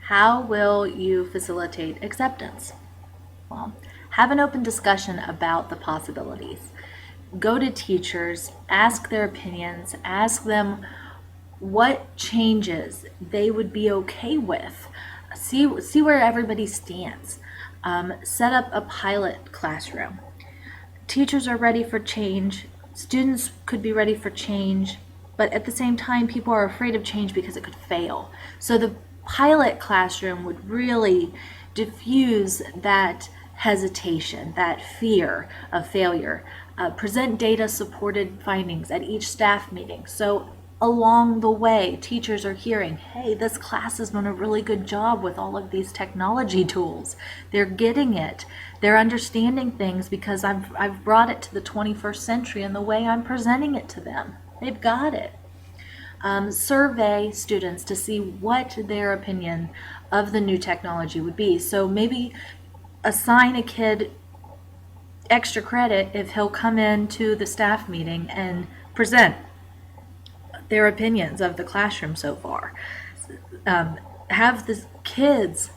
How will you facilitate acceptance? Well, have an open discussion about the possibilities. Go to teachers, ask their opinions, ask them what changes they would be okay with. See where everybody stands. Set up a pilot classroom. Teachers are ready for change. Students could be ready for change, but at the same time, people are afraid of change because it could fail. So the pilot classroom would really diffuse that hesitation, that fear of failure. Present data supported findings at each staff meeting. So along the way, teachers are hearing, hey, this class has done a really good job with all of these technology tools. They're getting it. They're understanding things because I've brought it to the 21st century in the way I'm presenting it to them. They've got it. Survey students to see what their opinion of the new technology would be. So maybe assign a kid extra credit if he'll come into the staff meeting and present their opinions of the classroom so far. Have the kids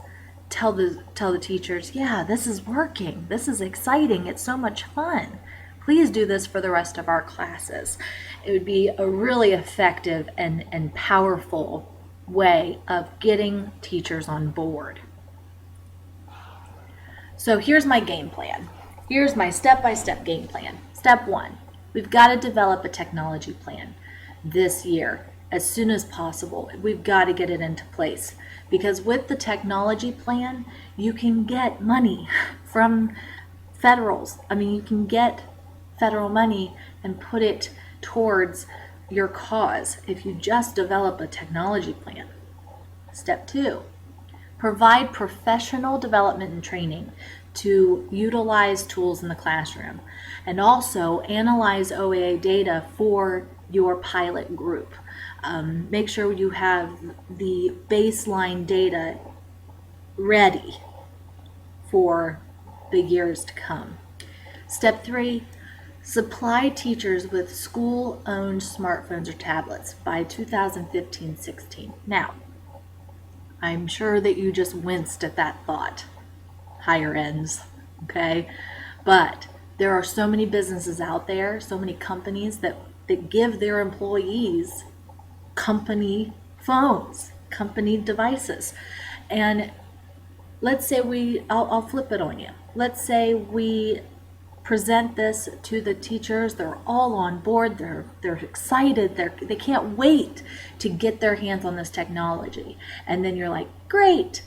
tell the teachers, yeah, this is working, this is exciting, it's so much fun. Please do this for the rest of our classes. It would be a really effective and powerful way of getting teachers on board. So here's my game plan. Here's my step-by-step game plan. Step 1, we've got to develop a technology plan this year as soon as possible. We've got to get it into place because with the technology plan, you can get money from federals. I mean, you can get federal money and put it towards your cause if you just develop a technology plan. Step 2, provide professional development and training to utilize tools in the classroom, and also analyze OAA data for your pilot group. Make sure you have the baseline data ready for the years to come. Step 3, supply teachers with school-owned smartphones or tablets by 2015-16. Now, I'm sure that you just winced at that thought, higher ends, okay? But there are so many businesses out there, so many companies that give their employees company phones, company devices. And let's say I'll flip it on you. Let's say we present this to the teachers, they're all on board, they're excited, they can't wait to get their hands on this technology. And then you're like, great.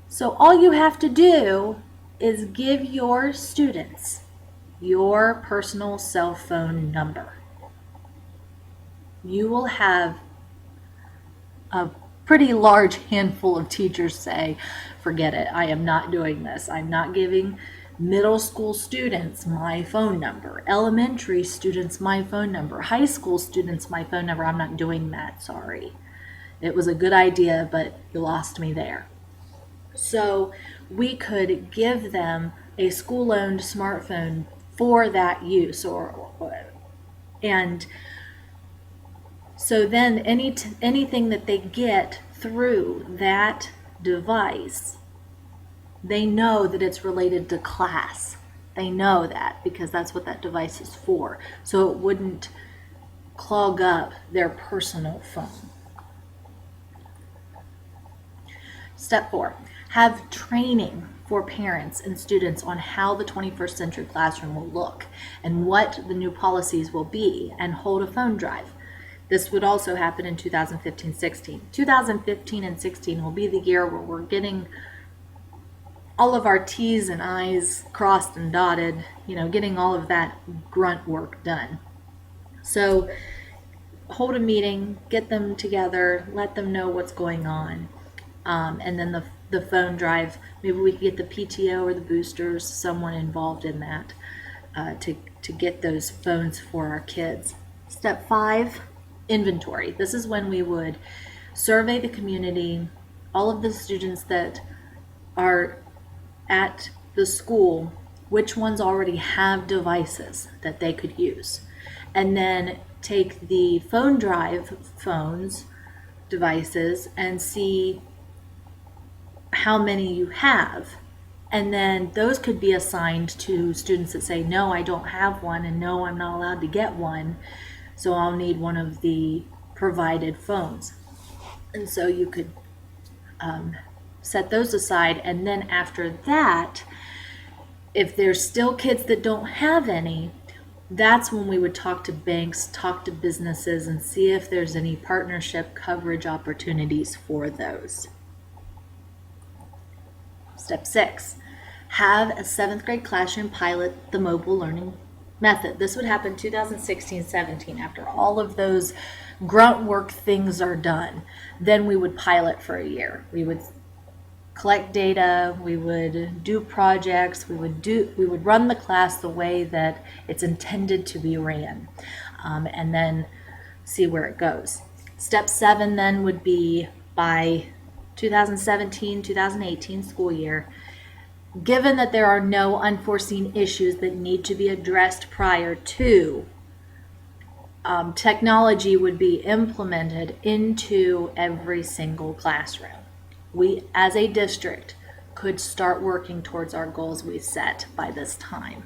So all you have to do is give your students your personal cell phone number. You will have a pretty large handful of teachers say, forget it, I am not doing this. I'm not giving middle school students my phone number, elementary students my phone number, high school students my phone number. I'm not doing that, sorry. It was a good idea, but you lost me there. So we could give them a school-owned smartphone for that use, and so then anything that they get through that device, they know that it's related to class. They know that because that's what that device is for. So it wouldn't clog up their personal phone. Step 4, have training for parents and students on how the 21st century classroom will look and what the new policies will be, and hold a phone drive. This would also happen in 2015-16. 2015 and 16 will be the year where we're getting all of our T's and I's crossed and dotted, getting all of that grunt work done. So hold a meeting, get them together, let them know what's going on. And then the phone drive, maybe we could get the PTO or the boosters, someone involved in that, to get those phones for our kids. Step 5, inventory. This is when we would survey the community, all of the students that are at the school, which ones already have devices that they could use, and then take the phone drive devices and see how many you have. And then those could be assigned to students that say, no, I don't have one, and no, I'm not allowed to get one, so I'll need one of the provided phones. And so you could set those aside, and then after that, if there's still kids that don't have any, that's when we would talk to banks, talk to businesses, and see if there's any partnership coverage opportunities for those. Step 6, have a 7th grade classroom pilot the mobile learning method. This would happen 2016-17 after all of those grunt work things are done. Then we would pilot for a year. We would collect data, we would do projects, we would run the class the way that it's intended to be ran, and then see where it goes. Step 7 then would be by 2017-2018 school year, given that there are no unforeseen issues that need to be addressed prior to, technology would be implemented into every single classroom. We, as a district, could start working towards our goals we set by this time.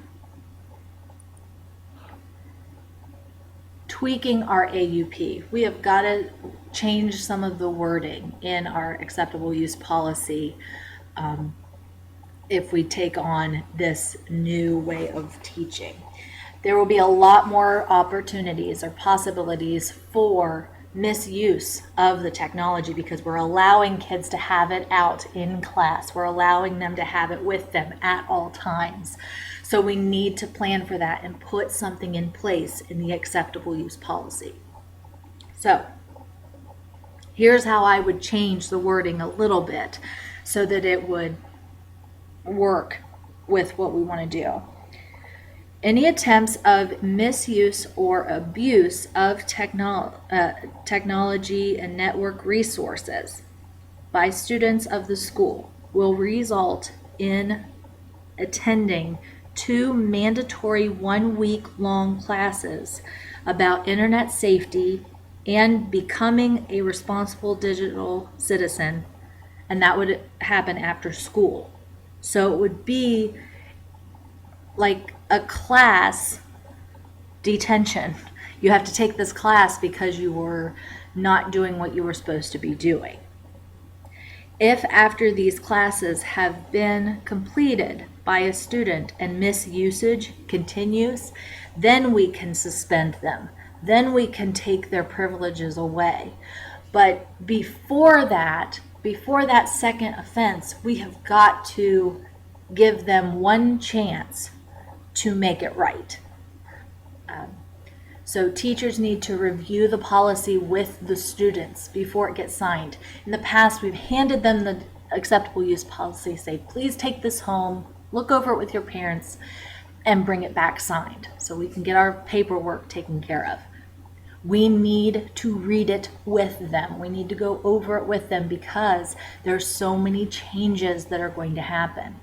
Tweaking our AUP. We have got to change some of the wording in our acceptable use policy if we take on this new way of teaching. There will be a lot more opportunities or possibilities for misuse of the technology because we're allowing kids to have it out in class. We're allowing them to have it with them at all times. So we need to plan for that and put something in place in the acceptable use policy. So here's how I would change the wording a little bit so that it would work with what we want to do. Any attempts of misuse or abuse of technology and network resources by students of the school will result in attending 2 mandatory 1-week-long classes about internet safety and becoming a responsible digital citizen, and that would happen after school. So it would be like a class detention. You have to take this class because you were not doing what you were supposed to be doing. If after these classes have been completed by a student and misusage continues, then we can suspend them. Then we can take their privileges away. But before that second offense, we have got to give them one chance to make it right. So teachers need to review the policy with the students before it gets signed. In the past, we've handed them the acceptable use policy, say, please take this home, look over it with your parents, and bring it back signed so we can get our paperwork taken care of. We need to read it with them. We need to go over it with them because there's so many changes that are going to happen.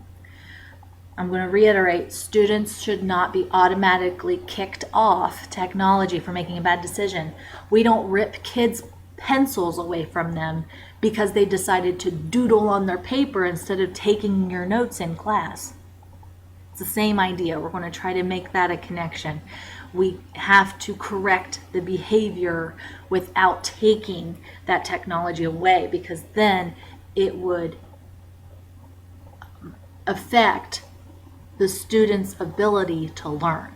I'm going to reiterate, students should not be automatically kicked off technology for making a bad decision. We don't rip kids' pencils away from them because they decided to doodle on their paper instead of taking your notes in class. It's the same idea. We're going to try to make that a connection. We have to correct the behavior without taking that technology away because then it would affect the student's ability to learn.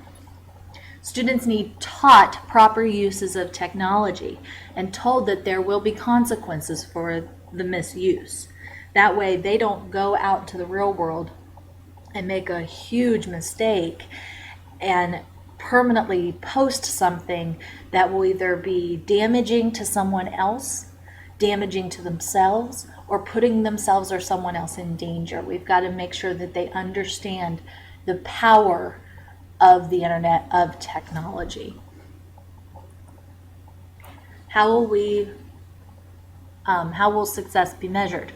Students need taught proper uses of technology and told that there will be consequences for the misuse. That way they don't go out to the real world and make a huge mistake and permanently post something that will either be damaging to someone else, damaging to themselves, or putting themselves or someone else in danger. We've got to make sure that they understand the power of the internet, of technology. How will success be measured?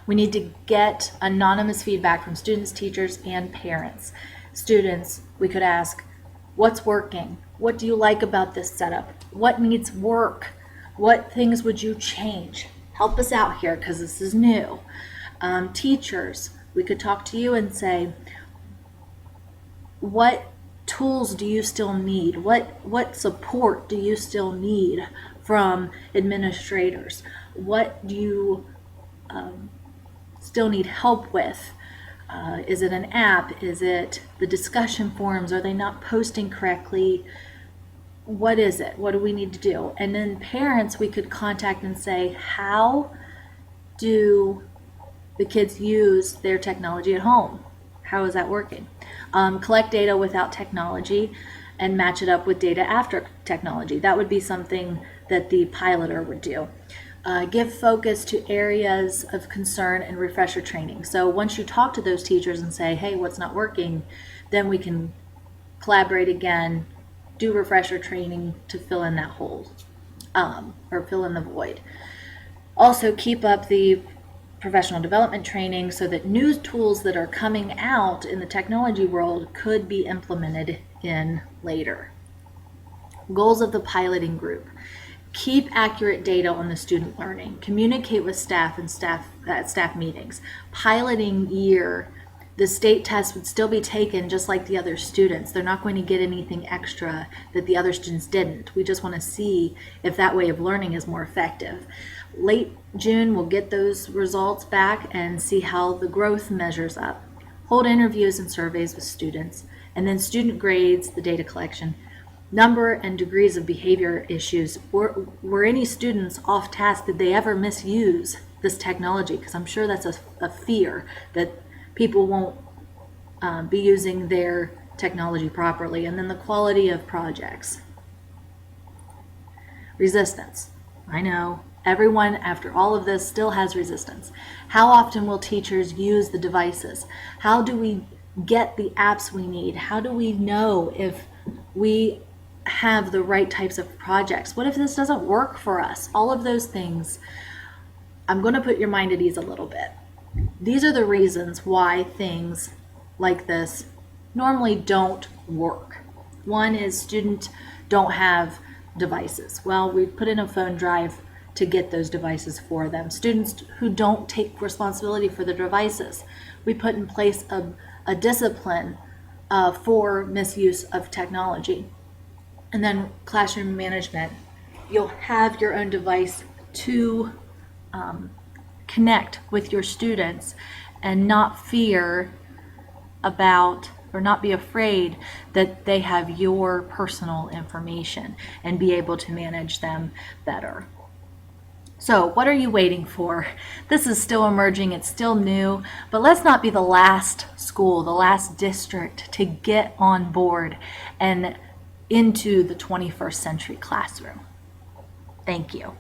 We need to get anonymous feedback from students, teachers, and parents. Students, we could ask, what's working? What do you like about this setup? What needs work? What things would you change? Help us out here because this is new. Teachers, we could talk to you and say, what tools do you still need? What support do you still need from administrators? What do you still need help with? Is it an app? Is it the discussion forums? Are they not posting correctly? What is it? What do we need to do? And then parents, we could contact and say, how do the kids use their technology at home? How is that working? Collect data without technology and match it up with data after technology. That would be something that the piloter would do. Give focus to areas of concern and refresher training. So once you talk to those teachers and say, hey, what's not working, then we can collaborate again, do refresher training to fill in that hole, or fill in the void. Also keep up the professional development training so that new tools that are coming out in the technology world could be implemented in later. Goals of the piloting group. Keep accurate data on the student learning. Communicate with staff and staff meetings. Piloting year, the state test would still be taken just like the other students. They're not going to get anything extra that the other students didn't. We just want to see if that way of learning is more effective. Late June, we'll get those results back and see how the growth measures up. Hold interviews and surveys with students, and then student grades, the data collection. Number and degrees of behavior issues. Were any students off task? Did they ever misuse this technology? Because I'm sure that's a fear that people won't be using their technology properly. And then the quality of projects. Resistance. I know everyone after all of this still has resistance. How often will teachers use the devices? How do we get the apps we need? How do we know if we have the right types of projects? What if this doesn't work for us? All of those things. I'm going to put your mind at ease a little bit. These are the reasons why things like this normally don't work. One is students don't have devices. Well, we put in a phone drive to get those devices for them. Students who don't take responsibility for the devices, we put in place a discipline for misuse of technology. And then classroom management, you'll have your own device to connect with your students and not fear about or not be afraid that they have your personal information and be able to manage them better. So what are you waiting for? This is still emerging, it's still new, but let's not be the last school, the last district to get on board and into the 21st century classroom. Thank you.